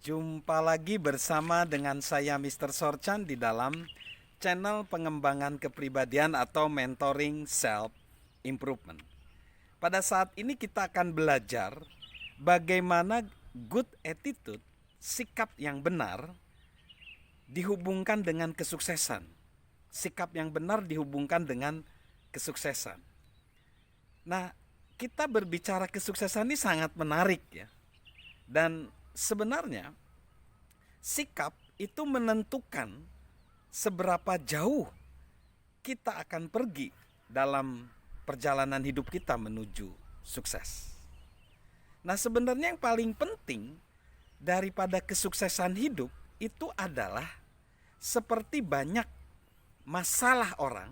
Jumpa lagi bersama dengan saya Mr. Sorchan di dalam channel pengembangan kepribadian atau mentoring self improvement. Pada saat ini kita akan belajar bagaimana good attitude, sikap yang benar dihubungkan dengan kesuksesan. Sikap yang benar dihubungkan dengan kesuksesan. Nah, kita berbicara kesuksesan ini sangat menarik ya. Dan sebenarnya sikap itu menentukan seberapa jauh kita akan pergi dalam perjalanan hidup kita menuju sukses. Nah, sebenarnya yang paling penting daripada kesuksesan hidup itu adalah seperti banyak masalah orang,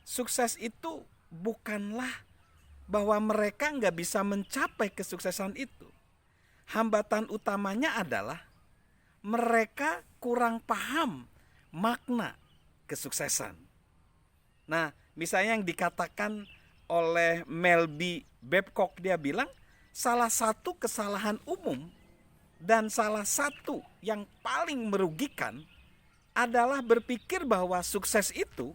sukses itu bukanlah bahwa mereka nggak bisa mencapai kesuksesan itu. Hambatan utamanya adalah mereka kurang paham makna kesuksesan. Nah, misalnya yang dikatakan oleh Melby Babcock, dia bilang salah satu kesalahan umum dan salah satu yang paling merugikan adalah berpikir bahwa sukses itu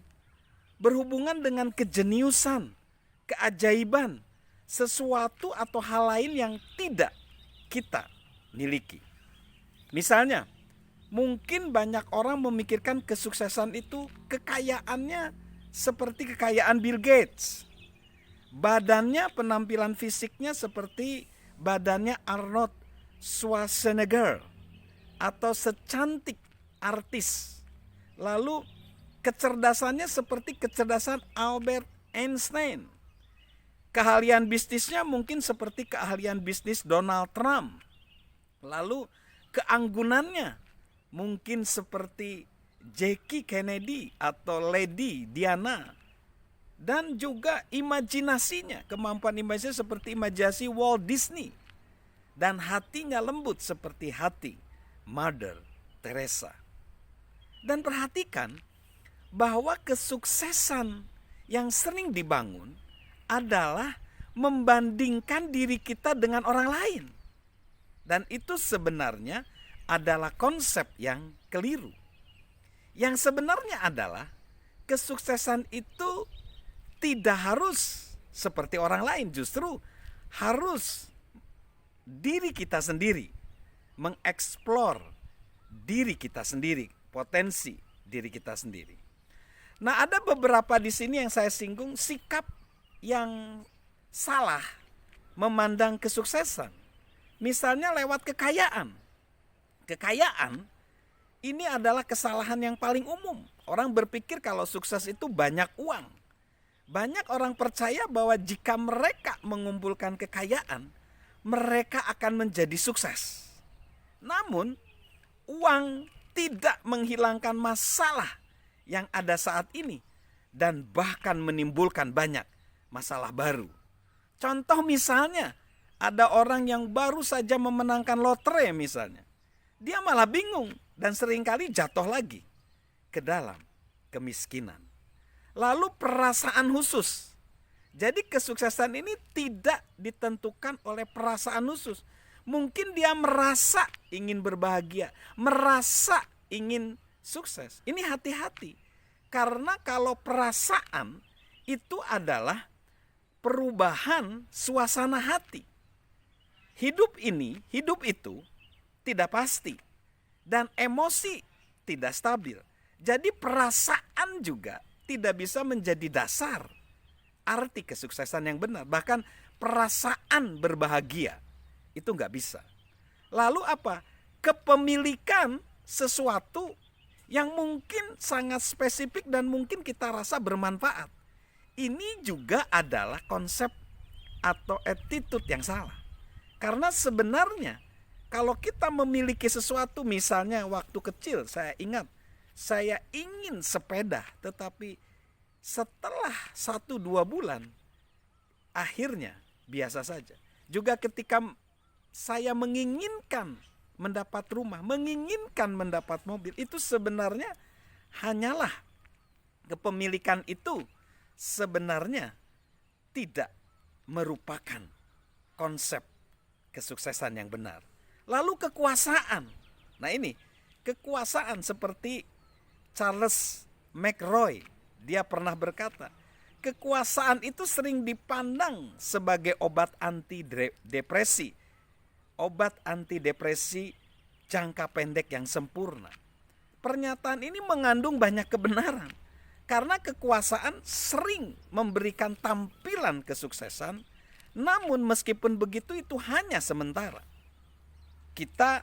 berhubungan dengan kejeniusan, keajaiban, sesuatu atau hal lain yang tidak kita miliki. Misalnya, mungkin banyak orang memikirkan kesuksesan itu kekayaannya seperti kekayaan Bill Gates. Badannya, penampilan fisiknya seperti badannya Arnold Schwarzenegger atau secantik artis. Lalu kecerdasannya seperti kecerdasan Albert Einstein. Keahlian bisnisnya mungkin seperti keahlian bisnis Donald Trump. Lalu keanggunannya mungkin seperti Jackie Kennedy atau Lady Diana. Dan juga imajinasinya, kemampuan imajinasi seperti imajinasi Walt Disney. Dan hatinya lembut seperti hati Mother Teresa. Dan perhatikan bahwa kesuksesan yang sering dibangun adalah membandingkan diri kita dengan orang lain. Dan itu sebenarnya adalah konsep yang keliru. Yang sebenarnya adalah kesuksesan itu tidak harus seperti orang lain, justru harus diri kita sendiri, mengeksplor diri kita sendiri, potensi diri kita sendiri. Nah, ada beberapa di sini yang saya singgung sikap yang salah memandang kesuksesan. Misalnya lewat kekayaan. Kekayaan ini adalah kesalahan yang paling umum. Orang berpikir kalau sukses itu banyak uang. Banyak orang percaya bahwa jika mereka mengumpulkan kekayaan, mereka akan menjadi sukses. Namun, uang tidak menghilangkan masalah yang ada saat ini dan bahkan menimbulkan banyak masalah baru. Contoh misalnya, ada orang yang baru saja memenangkan lotre misalnya. Dia malah bingung dan seringkali jatuh lagi ke dalam kemiskinan. Lalu perasaan khusus. Jadi kesuksesan ini tidak ditentukan oleh perasaan khusus. Mungkin dia merasa ingin berbahagia, merasa ingin sukses. Ini hati-hati. Karena kalau perasaan itu adalah perubahan suasana hati. Hidup itu tidak pasti. Dan emosi tidak stabil. Jadi perasaan juga tidak bisa menjadi dasar arti kesuksesan yang benar. Bahkan perasaan berbahagia itu nggak bisa. Lalu apa? Kepemilikan sesuatu yang mungkin sangat spesifik dan mungkin kita rasa bermanfaat. Ini juga adalah konsep atau attitude yang salah. Karena sebenarnya kalau kita memiliki sesuatu, misalnya waktu kecil saya ingat saya ingin sepeda, tetapi setelah 1-2 bulan akhirnya biasa saja. Juga ketika saya menginginkan mendapat rumah, menginginkan mendapat mobil, itu sebenarnya hanyalah kepemilikan itu sebenarnya tidak merupakan konsep kesuksesan yang benar. Lalu kekuasaan. Nah ini, kekuasaan seperti Charles McRoy, dia pernah berkata, kekuasaan itu sering dipandang sebagai obat antidepresi. Obat antidepresi jangka pendek yang sempurna. Pernyataan ini mengandung banyak kebenaran. Karena kekuasaan sering memberikan tampilan kesuksesan, namun meskipun begitu itu hanya sementara. Kita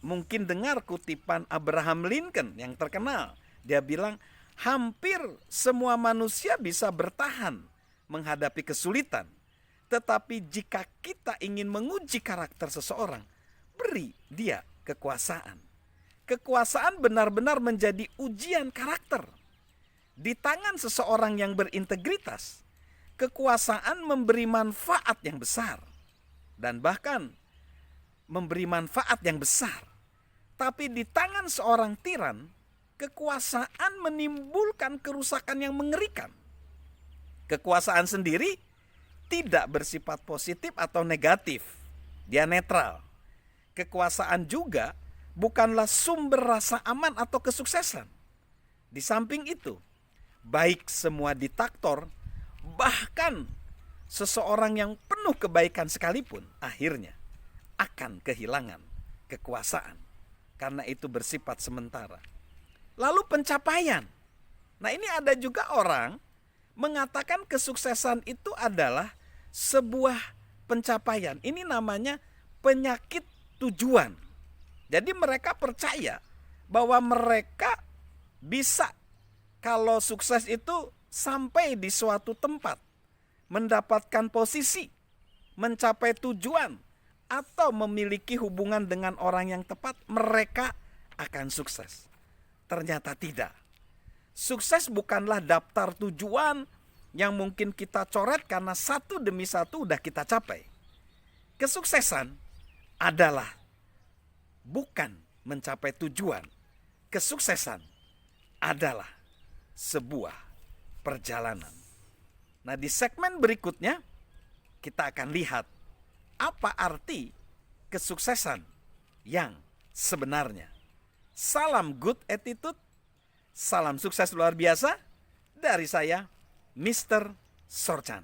mungkin dengar kutipan Abraham Lincoln yang terkenal. Dia bilang, hampir semua manusia bisa bertahan menghadapi kesulitan. Tetapi jika kita ingin menguji karakter seseorang, beri dia kekuasaan. Kekuasaan benar-benar menjadi ujian karakter. Di tangan seseorang yang berintegritas, kekuasaan memberi manfaat yang besar. Dan bahkan memberi manfaat yang besar. Tapi di tangan seorang tiran, kekuasaan menimbulkan kerusakan yang mengerikan. Kekuasaan sendiri tidak bersifat positif atau negatif. Dia netral. Kekuasaan juga bukanlah sumber rasa aman atau kesuksesan. Di samping itu, baik semua diktator, bahkan seseorang yang penuh kebaikan sekalipun, akhirnya akan kehilangan kekuasaan. Karena itu bersifat sementara. Lalu pencapaian. Nah ini ada juga orang mengatakan kesuksesan itu adalah sebuah pencapaian. Ini namanya penyakit tujuan. Jadi mereka percaya bahwa mereka bisa, kalau sukses itu sampai di suatu tempat, mendapatkan posisi, mencapai tujuan, atau memiliki hubungan dengan orang yang tepat, mereka akan sukses. Ternyata tidak. Sukses bukanlah daftar tujuan yang mungkin kita coret karena satu demi satu udah kita capai. Kesuksesan adalah bukan mencapai tujuan. Kesuksesan adalah sebuah perjalanan. Nah, di segmen berikutnya kita akan lihat apa arti kesuksesan yang sebenarnya. Salam good attitude, salam sukses luar biasa dari saya, Mr. Sorchan.